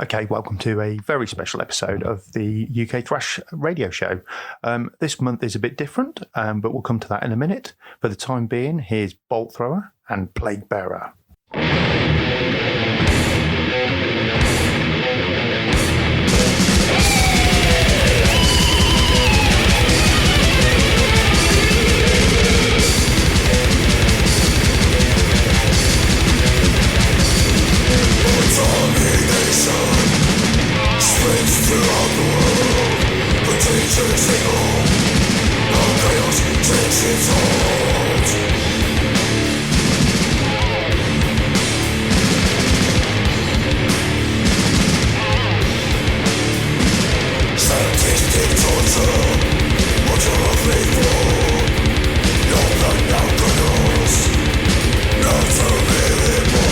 Okay, welcome to a very special episode of the UK Thrash radio show. This month is a bit different, but we'll come to that in a minute. For the time being, here's Bolt Thrower and Plague Bearer. Spreads throughout the world, but dangerous and all. All chaos takes its hold. Sadistic torture, what you're faithful. Your blood now curdles, not available.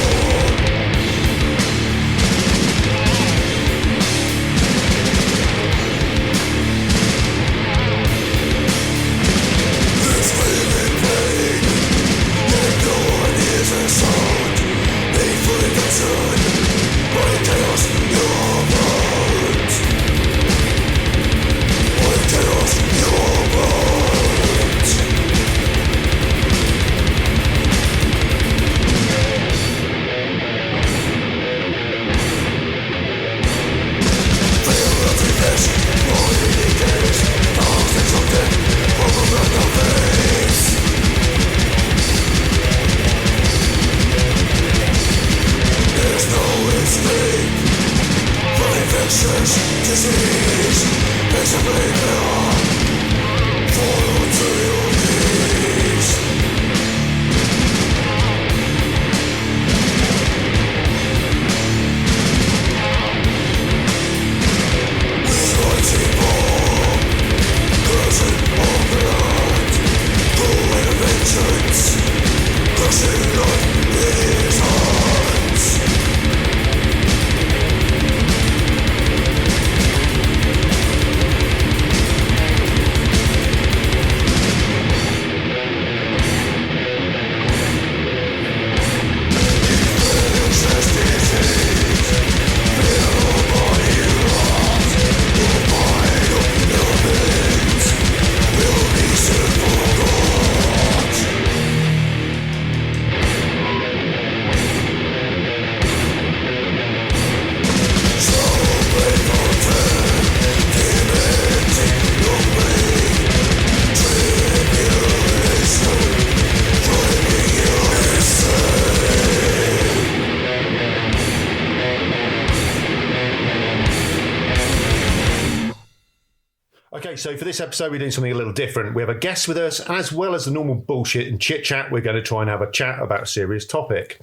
So for this episode, we're doing something a little different. We have a guest with us, and as well as the normal bullshit and chit-chat, we're going to try and have a chat about a serious topic.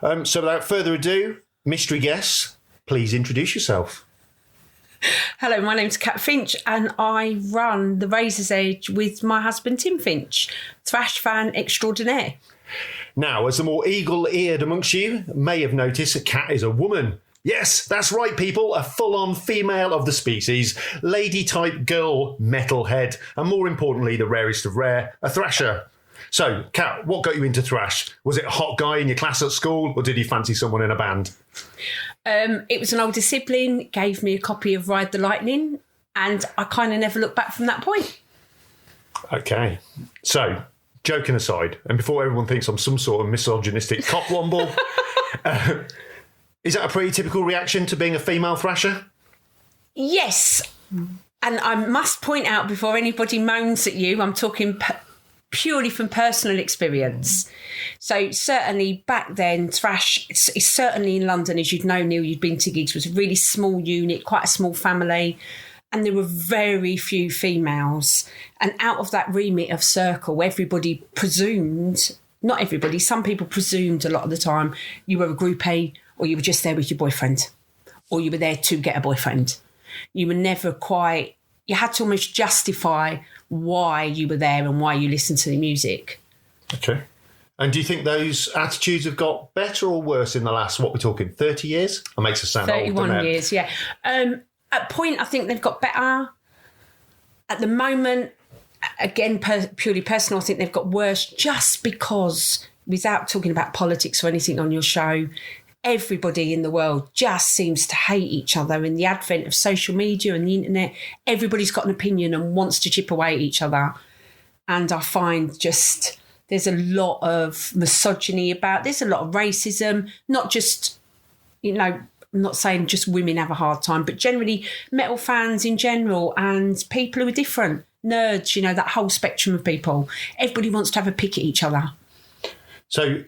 So without further ado, mystery guest, please introduce yourself. Hello, my name's Kat Finch, and I run the Razor's Edge with my husband Tim Finch, Thrash fan extraordinaire. Now, as the more eagle-eared amongst you may have noticed, Kat is a woman. Yes, that's right, people. A full-on female of the species, lady-type girl metalhead, and more importantly, the rarest of rare, a thrasher. So, Kat, what got you into thrash? Was it a hot guy in your class at school, or did you fancy someone in a band? It was an older sibling, gave me a copy of Ride the Lightning, and I kind of never looked back from that point. Okay, so, joking aside, and before everyone thinks I'm some sort of misogynistic cockwomble, is that a pretty typical reaction to being a female thrasher? Yes. And I must point out before anybody moans at you, I'm talking purely from personal experience. So certainly back then, thrash, it's certainly in London, as you'd know, Neil, you'd been to gigs, was a really small unit, quite a small family. And there were very few females. And out of that remit of circle, everybody presumed, not everybody, some people presumed a lot of the time you were a group A, or you were just there with your boyfriend, or you were there to get a boyfriend. You were never quite, you had to almost justify why you were there and why you listened to the music. Okay. And do you think those attitudes have got better or worse in the last, what we're talking, 30 years? That makes us sound old. 31 years, yeah. At point, I think they've got better. At the moment, again, purely personal, I think they've got worse just because, without talking about politics or anything on your show, everybody in the world just seems to hate each other. In the advent of social media and the internet, everybody's got an opinion and wants to chip away at each other. And I find just there's a lot of misogyny there's a lot of racism, not just, I'm not saying just women have a hard time, but generally metal fans in general and people who are different, nerds, that whole spectrum of people. Everybody wants to have a pick at each other. So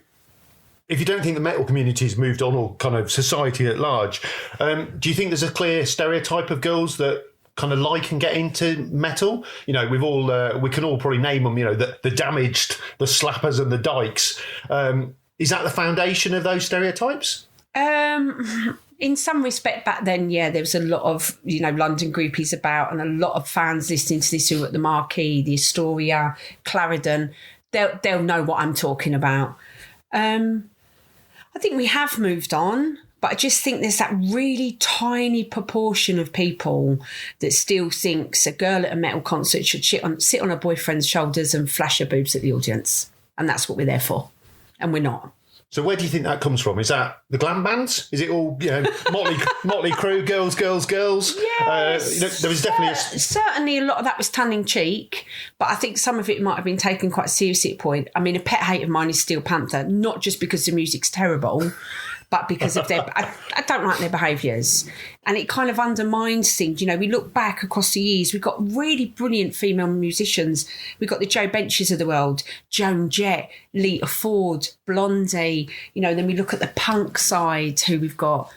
if you don't think the metal community's moved on, or kind of society at large, do you think there's a clear stereotype of girls that kind of like and get into metal? We've all we can all probably name them. The damaged, the slappers, and the dykes. Is that the foundation of those stereotypes? In some respect, back then, there was a lot of London groupies about, and a lot of fans listening to this who were at the Marquee, the Astoria, Clarendon. They'll know what I'm talking about. I think we have moved on, but I just think there's that really tiny proportion of people that still thinks a girl at a metal concert should sit on her boyfriend's shoulders and flash her boobs at the audience. And that's what we're there for. And we're not. So where do you think that comes from? Is that the glam bands? Is it all, Motley Crue, girls? Yes. There was definitely certainly a lot of that was tongue-in-cheek, but I think some of it might have been taken quite seriously at a point. I mean, a pet hate of mine is Steel Panther, not just because the music's terrible, but because of their... I don't like their behaviours. And it kind of undermines things. We look back across the years, we've got really brilliant female musicians. We've got the Joe Benches of the world, Joan Jett, Lita Ford, Blondie. Then we look at the punk side, who we've got...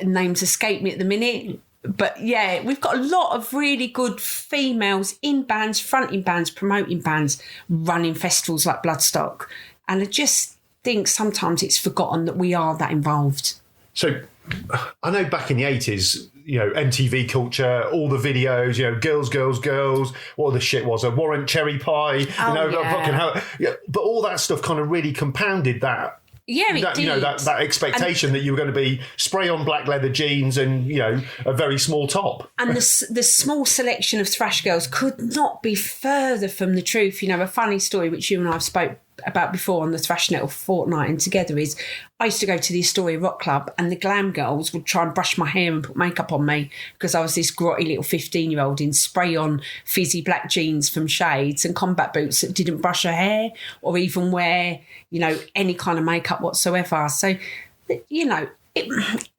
Names escape me at the minute. But, we've got a lot of really good females in bands, fronting bands, promoting bands, running festivals like Bloodstock. And I just think sometimes it's forgotten that we are that involved. So I know back in the 80s, MTV culture, all the videos, girls, what the shit was, a Warrant Cherry Pie, fucking hell. Yeah, but all that stuff kind of really compounded that. Yeah, it did. That expectation that you were going to be spray on black leather jeans and, a very small top. And the small selection of thrash girls could not be further from the truth. A funny story, which you and I have spoke about before on the Thrash Nettle fortnight and together, is I used to go to the Astoria Rock Club and the glam girls would try and brush my hair and put makeup on me because I was this grotty little 15-year-old in spray-on fizzy black jeans from Shades and combat boots that didn't brush her hair or even wear, any kind of makeup whatsoever. So, a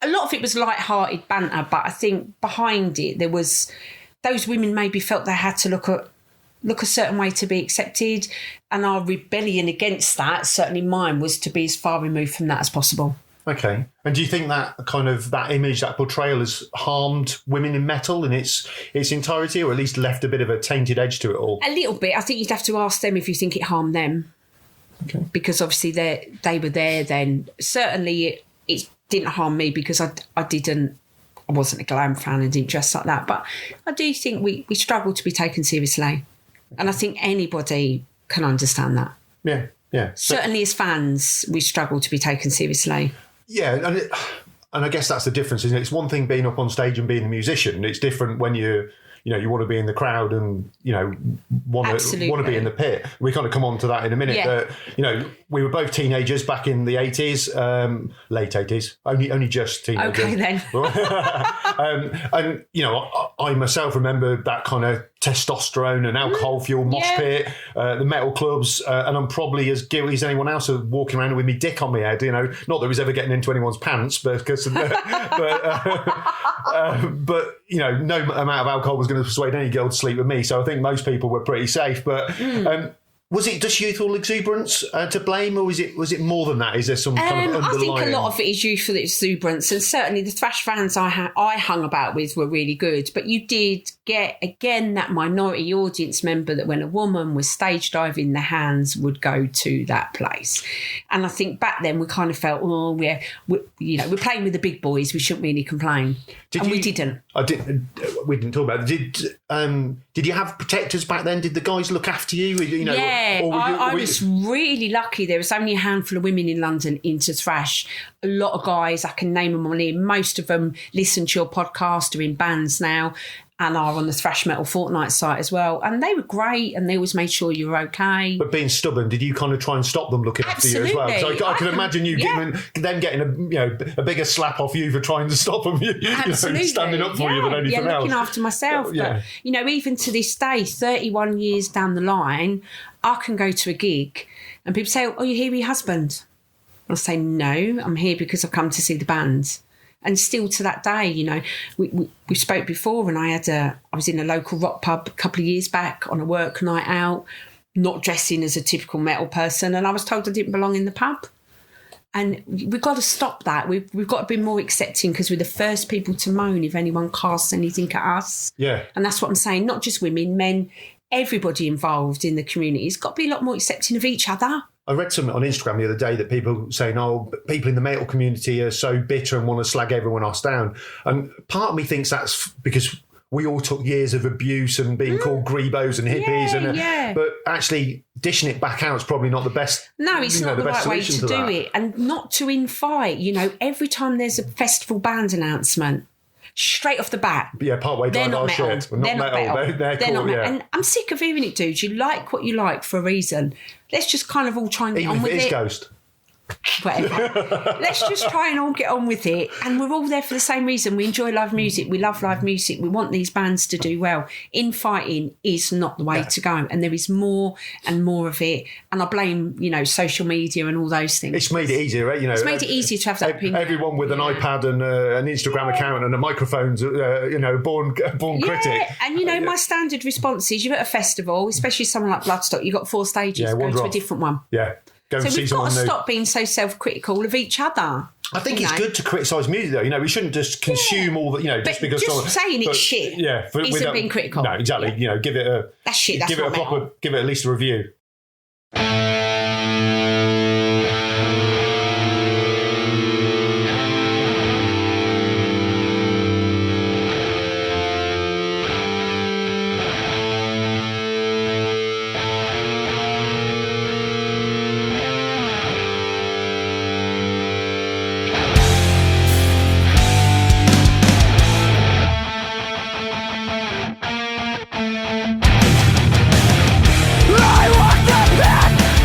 lot of it was light-hearted banter, but I think behind it there was those women maybe felt they had to look a certain way to be accepted, and our rebellion against that, certainly mine, was to be as far removed from that as possible. Okay. And do you think that kind of that image, that portrayal has harmed women in metal in its entirety, or at least left a bit of a tainted edge to it all? A little bit. I think you'd have to ask them if you think it harmed them. Okay. Because obviously they were there then. Certainly it didn't harm me because I wasn't a glam fan and didn't dress like that. But I do think we struggle to be taken seriously. And I think anybody can understand that. Yeah. Certainly as fans, we struggle to be taken seriously. Yeah, and I guess that's the difference, isn't it? It's one thing being up on stage and being a musician. It's different when you want to be in the crowd and, want to be in the pit. We kind of come on to that in a minute. Yeah. But, we were both teenagers back in the 80s, late 80s, only just teenagers. Okay, then. And, I myself remember that kind of testosterone and alcohol-fueled mosh pit, the metal clubs, and I'm probably as guilty as anyone else of walking around with my dick on my head, not that it was ever getting into anyone's pants, but no amount of alcohol was going to persuade any girl to sleep with me, so I think most people were pretty safe. But was it just youthful exuberance to blame, or was it more than that? Is there some kind of underlying... I think a lot of it is youthful exuberance, and certainly the thrash fans I hung about with were really good, but you did get, again, that minority audience member that when a woman was stage diving, the hands would go to that place. And I think back then we kind of felt, we're playing with the big boys, we shouldn't really complain. We didn't. We didn't talk about it. Did you have protectors back then? Did the guys look after you? I was really lucky. There was only a handful of women in London into thrash. A lot of guys, I can name them on here. Most of them listen to your podcast, are in bands now. and are on the Thrash Metal Fortnight site as well. And they were great, and they always made sure you were okay. But being stubborn, did you kind of try and stop them looking after you as well? Absolutely. So I can imagine you them getting a bigger slap off you for trying to stop them. Absolutely. Standing up for you than anything else. Looking after myself. Yeah. But, even to this day, 31 years down the line, I can go to a gig and people say, "Oh, you're here with your husband?" I'll say, "No, I'm here because I've come to see the band." And still to that day, we spoke before, and I was in a local rock pub a couple of years back on a work night out, not dressing as a typical metal person, and I was told I didn't belong in the pub. And we've got to stop that. We've got to be more accepting, because we're the first people to moan if anyone casts anything at us. Yeah. And that's what I'm saying. Not just women, men, everybody involved in the community has got to be a lot more accepting of each other. I read something on Instagram the other day that people saying, "Oh, people in the metal community are so bitter and want to slag everyone else down." And part of me thinks that's because we all took years of abuse and being called grebos and hippies, but actually dishing it back out is probably not the best. No, it's not the right way to do that. it, and not to infight. Every time there's a festival band announcement, straight off the bat, partway they're down not our metal. shit. We're not metal. They're cool, not metal. yeah. And I'm sick of hearing it, dude. You like what you like for a reason. Let's just kind of all try and get Even on if with it is it. Ghost. Whatever. Let's just try and all get on with it. And we're all there for the same reason. We enjoy live music. We love live music. We want these bands to do well. Infighting is not the way to go. And there is more and more of it. And I blame, social media and all those things. It's made it easier, right? It's made it easier to have that opinion. Everyone with an iPad and an Instagram account and a microphone's, born critic. And my standard response is, you're at a festival, especially someone like Bloodstock, you've got 4 stages, go to a different one. Yeah. Go and So see we've got someone to new. stop being so self-critical of each other. I think it's good to criticise music, though. We shouldn't just consume all the, just because just saying it's shit isn't being critical. No, exactly. Yeah. Give it a That's shit. That's give it a not proper, metal. give it at least a review. I walk the path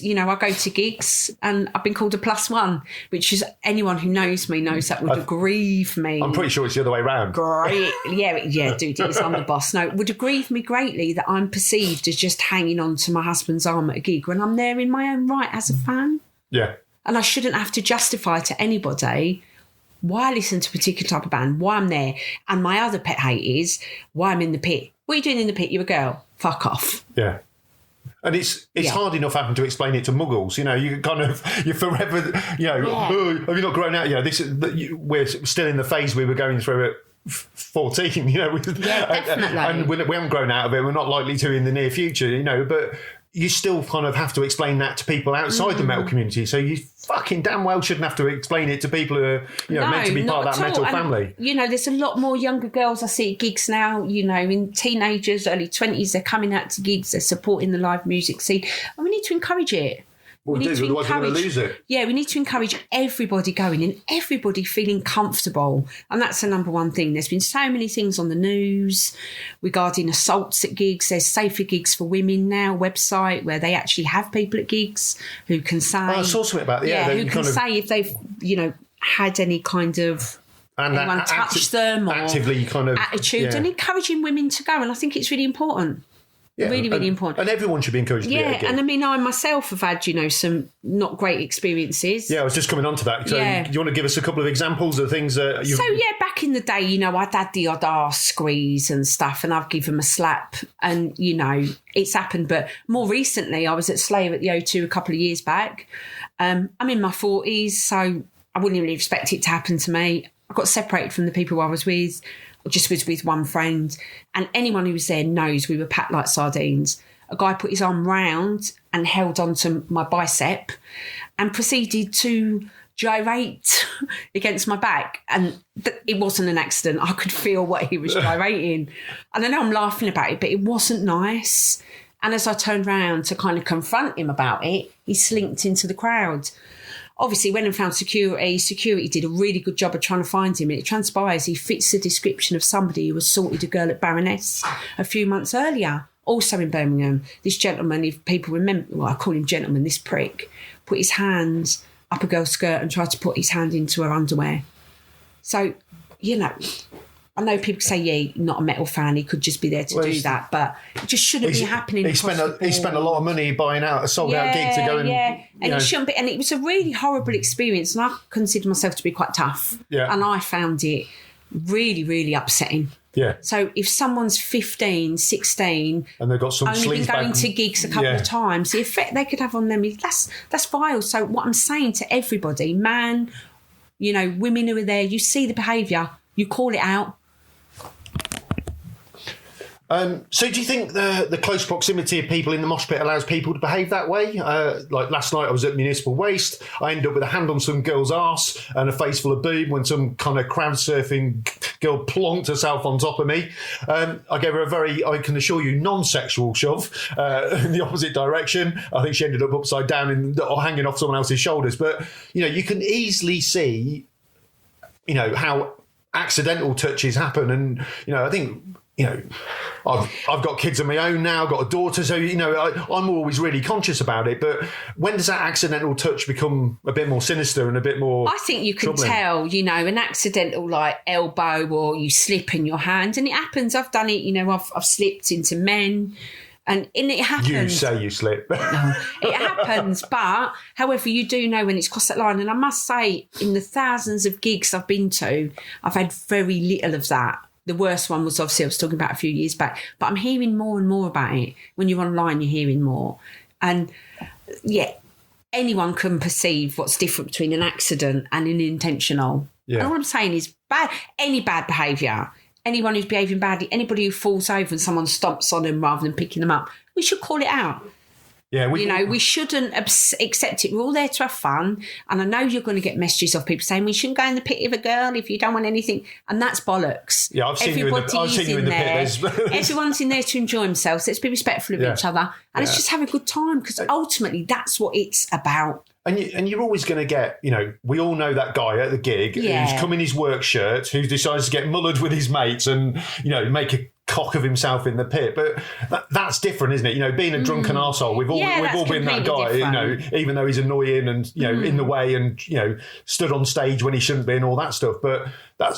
I go to gigs and I've been called a +1, which is anyone who knows me knows that would grieve me. I'm pretty sure it's the other way around. Great. Yeah, dude, it's I'm the boss. No, it would grieve me greatly that I'm perceived as just hanging on to my husband's arm at a gig when I'm there in my own right as a fan. Yeah. And I shouldn't have to justify to anybody why I listen to a particular type of band, why I'm there. And my other pet hate is why I'm in the pit. What are you doing in the pit? You're a girl. Fuck off. Yeah. And it's hard enough having to explain it to muggles. You're forever, oh, have you not grown out? We're still in the phase we were going through at 14, definitely. And we haven't grown out of it. We're not likely to in the near future, but you still kind of have to explain that to people outside the metal community. So you fucking damn well shouldn't have to explain it to people who are meant to be part of that metal family. There's a lot more younger girls I see at gigs now, in teenagers, early 20s, they're coming out to gigs, they're supporting the live music scene. And we need to encourage it. We do, otherwise we're going to lose it. Yeah, we need to encourage everybody going and everybody feeling comfortable. And that's the number one thing. There's been so many things on the news regarding assaults at gigs. There's Safer Gigs for Women now, website where they actually have people at gigs who can say... I saw something about that, who can say if they've, had any kind of... And anyone touched them or actively kind of... attitude and encouraging women to go. And I think it's really important. Yeah, really important. And everyone should be encouraged to do it again. And I mean, I myself have had, some not great experiences. Yeah, I was just coming on to that. So you want to give us a couple of examples of things that you... So, back in the day, I'd had the odd arse squeeze and stuff, and I've given them a slap, and, it's happened. But more recently, I was at Slayer at the O2 a couple of years back. I'm in my 40s, so I wouldn't really expect it to happen to me. I got separated from the people I was with. Just was with one friend, and anyone who was there knows we were packed like sardines. A guy put his arm round and held onto my bicep and proceeded to gyrate against my back. And it wasn't an accident. I could feel what he was gyrating. And I know I'm laughing about it, but it wasn't nice. And as I turned round to kind of confront him about it, he slinked into the crowd. Obviously, went and found security. Security did a really good job of trying to find him. And it transpires he fits the description of somebody who assaulted a girl at Baroness a few months earlier, also in Birmingham. This gentleman, if people remember, well, I call him gentleman, this prick, put his hands up a girl's skirt and tried to put his hand into her underwear. So, I know people say, you're not a metal fan, he could just be there to do that, but it just shouldn't be happening. He spent a lot of money buying out a sold-out gig to go and... and it shouldn't be. And it was a really horrible experience, and I consider myself to be quite tough. Yeah. And I found it really, really upsetting. Yeah. So if someone's 15, 16... And they've got some only been going to gigs a couple of times, the effect they could have on them, that's vile. So what I'm saying to everybody, man, women who are there, you see the behaviour, you call it out. So do you think the close proximity of people in the mosh pit allows people to behave that way? Like last night I was at Municipal Waste. I ended up with a hand on some girl's arse and a face full of boob when some kind of crowd surfing girl plonked herself on top of me. I gave her a very, I can assure you, non-sexual shove in the opposite direction. I think she ended up upside down or hanging off someone else's shoulders. But, you can easily see, how accidental touches happen. And, I think... I've got kids of my own now, I've got a daughter, so, I'm always really conscious about it. But when does that accidental touch become a bit more sinister and a bit more I think you can tell, an accidental like elbow or you slip in your hand, and it happens. I've done it, I've slipped into men. And it happens. You say you slip. No, it happens. But, however, you do know when it's crossed that line. And I must say, in the thousands of gigs I've been to, I've had very little of that. The worst one was obviously I was talking about a few years back, but I'm hearing more and more about it. When you're online, you're hearing more. And anyone can perceive what's different between an accident and an intentional. Yeah. And all I'm saying is any bad behaviour, anyone who's behaving badly, anybody who falls over and someone stomps on them rather than picking them up, we should call it out. Yeah, we shouldn't accept it. We're all there to have fun. And I know you're going to get messages of people saying we shouldn't go in the pit of a girl if you don't want anything. And that's bollocks. Yeah, I've seen you in the pit. Everyone's in there to enjoy themselves. Let's be respectful of each other. And let's just have a good time, because ultimately that's what it's about. And you're always going to get, we all know that guy at the gig who's come in his work shirt, who decides to get mullered with his mates and, make a cock of himself in the pit. But that's different, isn't it? You know, being a drunken arsehole, we've all been that guy, different. you know, even though he's annoying and, you know, in the way and, you know, stood on stage when he shouldn't be and all that stuff. But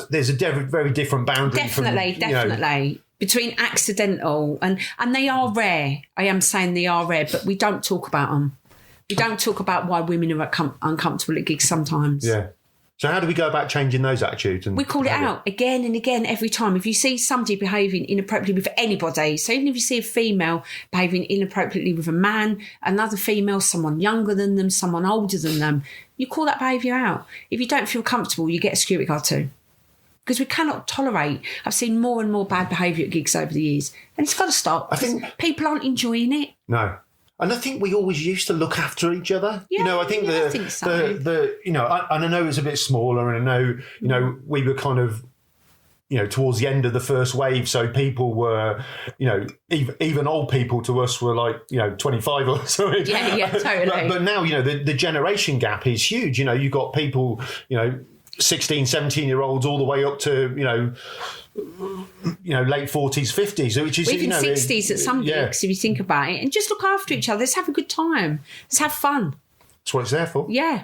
there's a very different boundary. Definitely. Between accidental and they are rare. I am saying they are rare, but we don't talk about them. We don't talk about why women are uncomfortable at gigs sometimes. Yeah. So how do we go about changing those attitudes? And we call it out again and again every time. If you see somebody behaving inappropriately with anybody, so even if you see a female behaving inappropriately with a man, another female, someone younger than them, someone older than them, you call that behaviour out. If you don't feel comfortable, you get a security guard too. Because we cannot tolerate. I've seen more and more bad behaviour at gigs over the years. And it's got to stop. I think people aren't enjoying it. No. And I think we always used to look after each other. Yeah, you know, I think the you know, and I know it was a bit smaller, and I know, you know, we were kind of, you know, towards the end of the first wave, so people were, you know, even old people to us were like, you know, 25 or something. Yeah, totally. But now, you know, the generation gap is huge. You know, you've got people, you know, 16, 17-year-olds all the way up to, you know, late 40s, 50s, which is, even you know, 60s at some gigs, if you think about it, and just look after each other. Let's have a good time. Let's have fun. That's what it's there for. Yeah.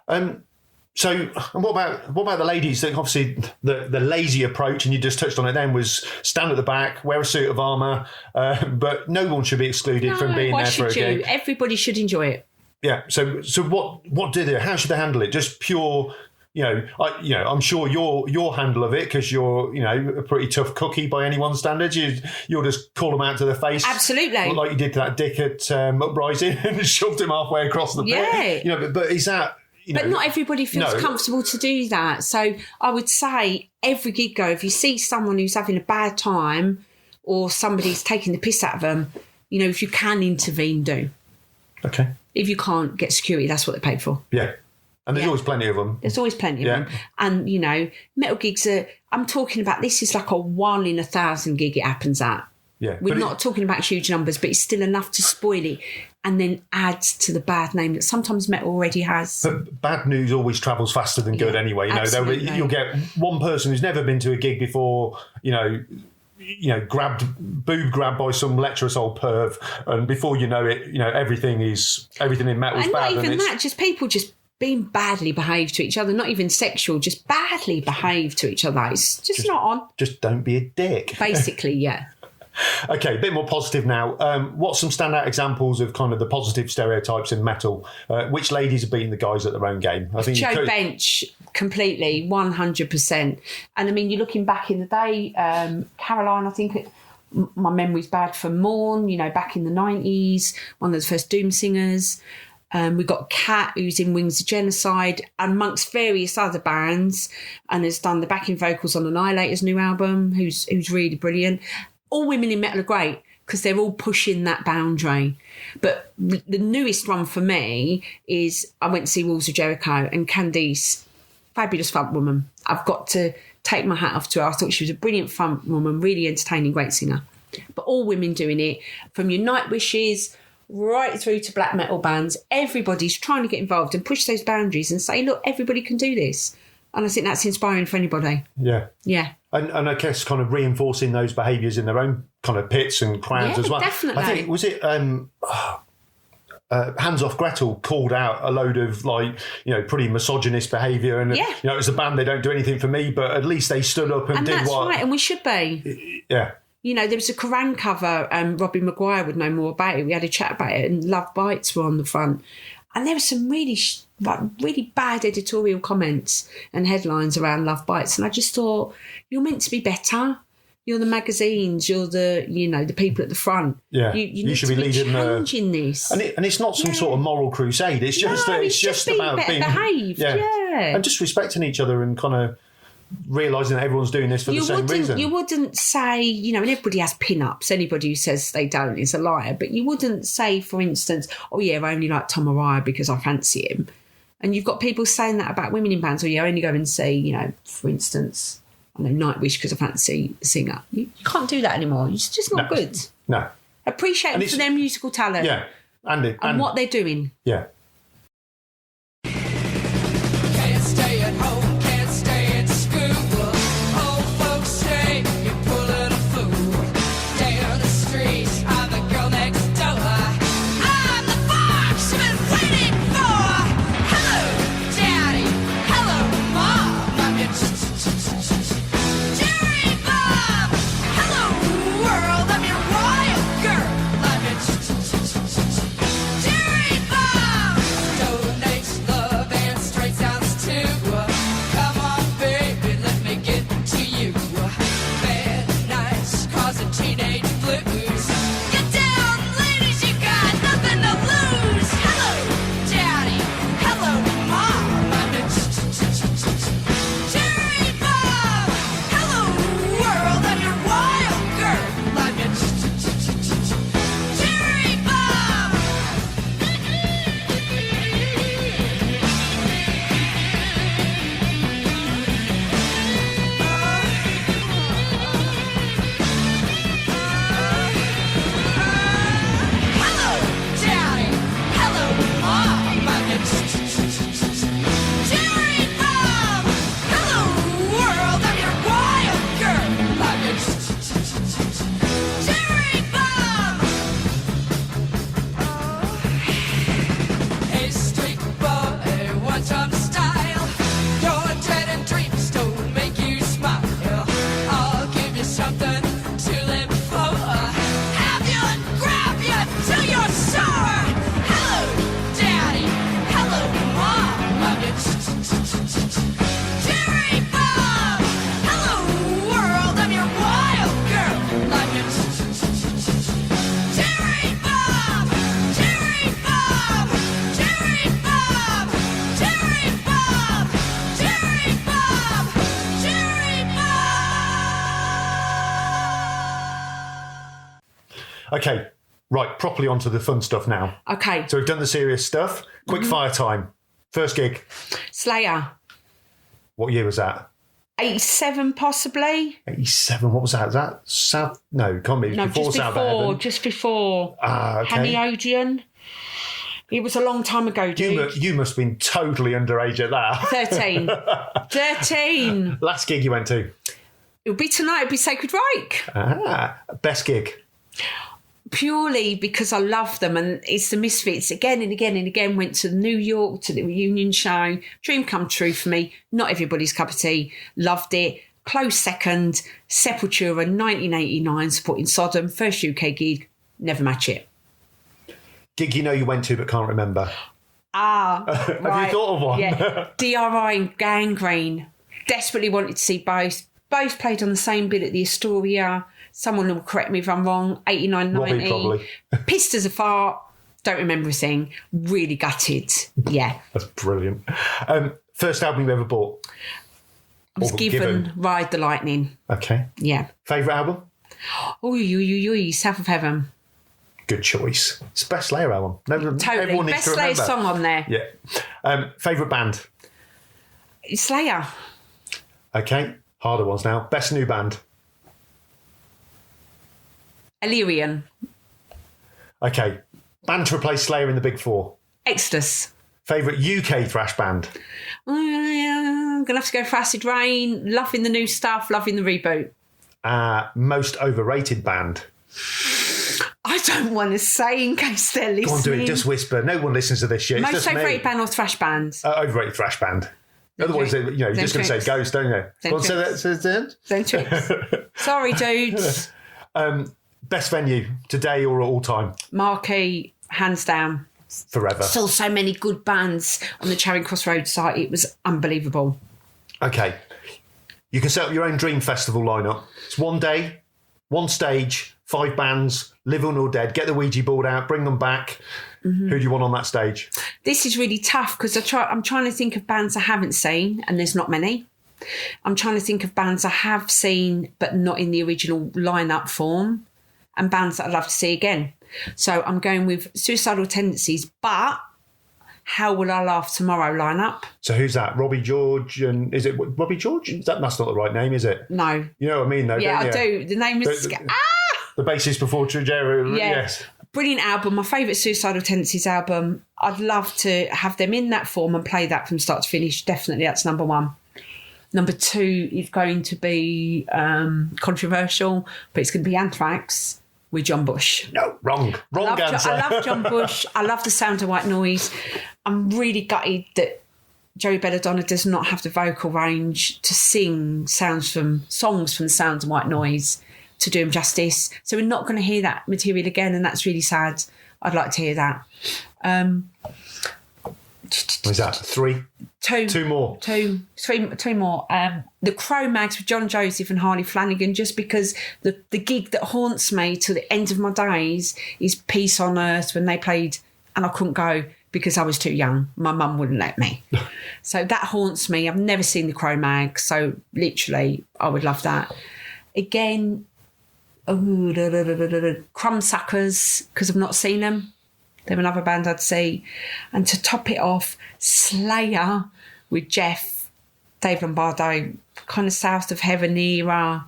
So, and what about the ladies? Obviously, the lazy approach, and you just touched on it then, was stand at the back, wear a suit of armour, but no one should be excluded from being there for a gig. Everybody should enjoy it. Yeah. So what do they? How should they handle it? Just pure. You know, I'm sure your handle of it, because you're, you know, a pretty tough cookie by anyone's standards. You'll just call them out to the face, absolutely, like you did to that dick at Uprising, and shoved him halfway across the pit. Yeah, you know, but is that? You know, but not everybody feels comfortable to do that. So I would say every gig go, if you see someone who's having a bad time or somebody's taking the piss out of them, you know, if you can intervene, do. Okay. If you can't, get security. That's what they're paid for. Yeah. And there's always plenty of them. There's always plenty of them. And, you know, metal gigs I'm talking about, this is like a 1 in 1,000 gig it happens at. Yeah. We're not talking about huge numbers, but it's still enough to spoil it and then adds to the bad name that sometimes metal already has. But bad news always travels faster than good anyway. You know, you'll get one person who's never been to a gig before, you know, boob grabbed by some lecherous old perv, and before you know it, you know, everything in metal is bad. And not even that, just people just being badly behaved to each other, not even sexual, just badly behaved to each other. It's just not on. Just don't be a dick. Basically, yeah. Okay, a bit more positive now. What's some standout examples of kind of the positive stereotypes in metal? Which ladies are beating the guys at their own game? I think Joe Bench, completely, 100%. And I mean, you're looking back in the day, Caroline, I think my memory's bad for Morn, you know, back in the 90s, one of the first Doom singers. We've got Kat, who's in Wings of Genocide, amongst various other bands, and has done the backing vocals on Annihilator's new album, who's really brilliant. All women in metal are great because they're all pushing that boundary. But the newest one for me is I went to see Walls of Jericho, and Candice, fabulous front woman. I've got to take my hat off to her. I thought she was a brilliant front woman, really entertaining, great singer. But all women doing it, from your Nightwishes right through to black metal bands. Everybody's trying to get involved and push those boundaries and say, look, everybody can do this. And I think that's inspiring for anybody. Yeah. Yeah. And I guess kind of reinforcing those behaviours in their own kind of pits and crowds as well. Definitely. I think, was it Hands Off Gretel called out a load of, like, you know, pretty misogynist behaviour, and you know, it's a band, they don't do anything for me, but at least they stood up and did that's what. right, and we should be. Yeah. You know, there was a Kerrang cover, Robbie Maguire would know more about it. We had a chat about it, and Love Bites were on the front. And there were some really bad editorial comments and headlines around Love Bites. And I just thought, you're meant to be better. You're the magazines. You're the, you know, the people at the front. Yeah, you should be leading changing this. And it's not some sort of moral crusade. It's just it's just about being behaved. Yeah, and just respecting each other and kind of realising that everyone's doing this for the same reason. You wouldn't say, you know, and everybody has pin-ups. Anybody who says they don't is a liar. But you wouldn't say, for instance, oh yeah, I only like Tom Araya because I fancy him. And you've got people saying that about women in bands. Or yeah, I only go and see, you know, for instance, I know Nightwish because I fancy a singer. You can't do that anymore. It's just not good. No. Appreciate them for their musical talent. Yeah. And what they're doing. Yeah. Can't stay at home, can't stay at school. Old folks say you're pulling a fool. Okay, right, properly onto the fun stuff now. Okay. So we've done the serious stuff. Quick fire time. First gig. Slayer. What year was that? 87 possibly. 87. What was that? Is that South? No, it can't be. No, Before South Heaven. just before. Ah, okay. Hamiodian. It was a long time ago, dude. You must have been totally underage at that. 13. 13. Last gig you went to? It'll be tonight. It'll be Sacred Reich. Ah, best gig. Purely because I love them, and it's the Misfits again and again and again. Went to New York to the reunion show. Dream come true for me. Not everybody's cup of tea. Loved it. Close second. Sepultura 1989 supporting Sodom. First UK gig. Never match it. Gig you know you went to but can't remember. Have you thought of one? Yeah. DRI and Gangrene. Desperately wanted to see both. Both played on the same bill at the Astoria. Someone will correct me if I'm wrong. 89, 90. Robbie, probably. Pissed as a fart. Don't remember a thing. Really gutted. Yeah. That's brilliant. First album you ever bought? I was given Ride the Lightning. Okay. Yeah. Favourite album? South of Heaven. Good choice. It's the best Slayer album. Totally. Everyone needs Best to remember. Slayer song on there. Yeah. Favourite band? Slayer. Okay. Harder ones now. Best new band? Illyrian. Okay. Band to replace Slayer in the Big Four? Exodus. Favourite UK thrash band? I'm going to have to go for Acid Rain. Loving the new stuff. Loving the reboot. Most overrated band? I don't want to say in case they're listening. Go on, do it. Just whisper. No one listens to this shit. It's Most just overrated me. band or thrash band? Overrated thrash band. Otherwise, you're just going to say Ghost, don't you? Go on, say that. Don't tricks. Sorry, dudes. Best venue today or all time? Marquee, hands down. Forever. Still so many good bands on the Charing Cross Road site. It was unbelievable. Okay. You can set up your own dream festival lineup. It's one day, one stage, 5 bands, living or dead. Get the Ouija board out, bring them back. Mm-hmm. Who do you want on that stage? This is really tough because I'm trying to think of bands I haven't seen, and there's not many. I'm trying to think of bands I have seen, but not in the original lineup form, and bands that I'd love to see again. So I'm going with Suicidal Tendencies, but How Will I Laugh Tomorrow lineup. So who's that? Robbie George, and is it Robbie George? That's not the right name, is it? No. You know what I mean, though, yeah, don't you? I do. The name is... The bassist before Jericho. Yeah. Yes. Brilliant album. My favourite Suicidal Tendencies album. I'd love to have them in that form and play that from start to finish. Definitely, that's number 1. Number 2 is going to be controversial, but it's going to be Anthrax with John Bush. No, wrong answer. I love John Bush. I love the sound of White Noise. I'm really gutted that Joey Belladonna does not have the vocal range to sing songs from the sounds of White Noise to do him justice. So we're not going to hear that material again, and that's really sad. I'd like to hear that. Is that 3? 2 more. 3 more. The Cro-Mags with John Joseph and Harley Flanagan, just because the gig that haunts me to the end of my days is Peace on Earth, when they played, and I couldn't go because I was too young. My mum wouldn't let me. So that haunts me. I've never seen the Cro-Mags, so literally I would love that. Again, Crumbsuckers, because I've not seen them. They're another band I'd see. And to top it off, Slayer with Jeff, Dave Lombardo, kind of South of Heaven era.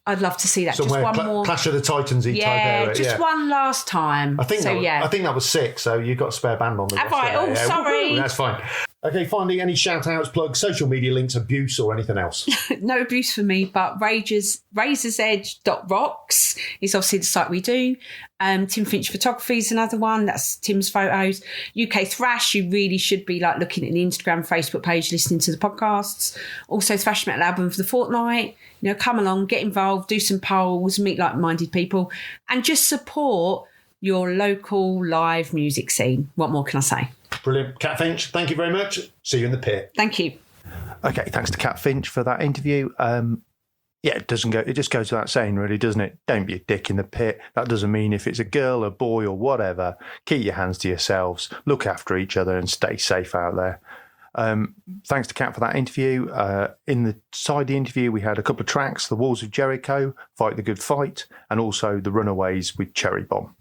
I'd love to see that. Somewhere, just one more. Clash of the Titans-y type area. Just one last time. I think that was 6, so you've got a spare band on the Have I? Oh, sorry. That's fine. Okay, finally, any shout-outs, plugs, social media links, abuse, or anything else? No abuse for me, but razorsedge.rocks is obviously the site we do. Tim Finch Photography is another one. That's Tim's photos. UK Thrash, you really should be looking at the Instagram, Facebook page, listening to the podcasts. Also, Thrash Metal Album for the fortnight. Come along, get involved, do some polls, meet like-minded people, and just support your local live music scene. What more can I say? Brilliant. Cat Finch, thank you very much. See you in the pit. Thank you. Okay, thanks to Cat Finch for that interview. It just goes without saying, really, doesn't it? Don't be a dick in the pit. That doesn't mean if it's a girl, a boy, or whatever, keep your hands to yourselves, look after each other, and stay safe out there. Thanks to Kat for that interview. In the side of the interview, we had a couple of tracks: The Walls of Jericho, Fight the Good Fight, and also The Runaways with Cherry Bomb.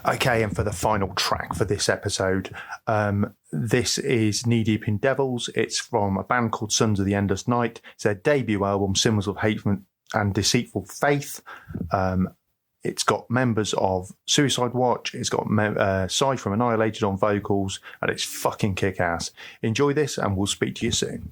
Okay, and for the final track for this episode, this is Knee Deep in Devils. It's from a band called Sons of the Endless Night. It's their debut album, Symbols of Hate and Deceitful Faith. It's got members of Suicide Watch. It's got Side from Annihilated on vocals, and it's fucking kick-ass. Enjoy this, and we'll speak to you soon.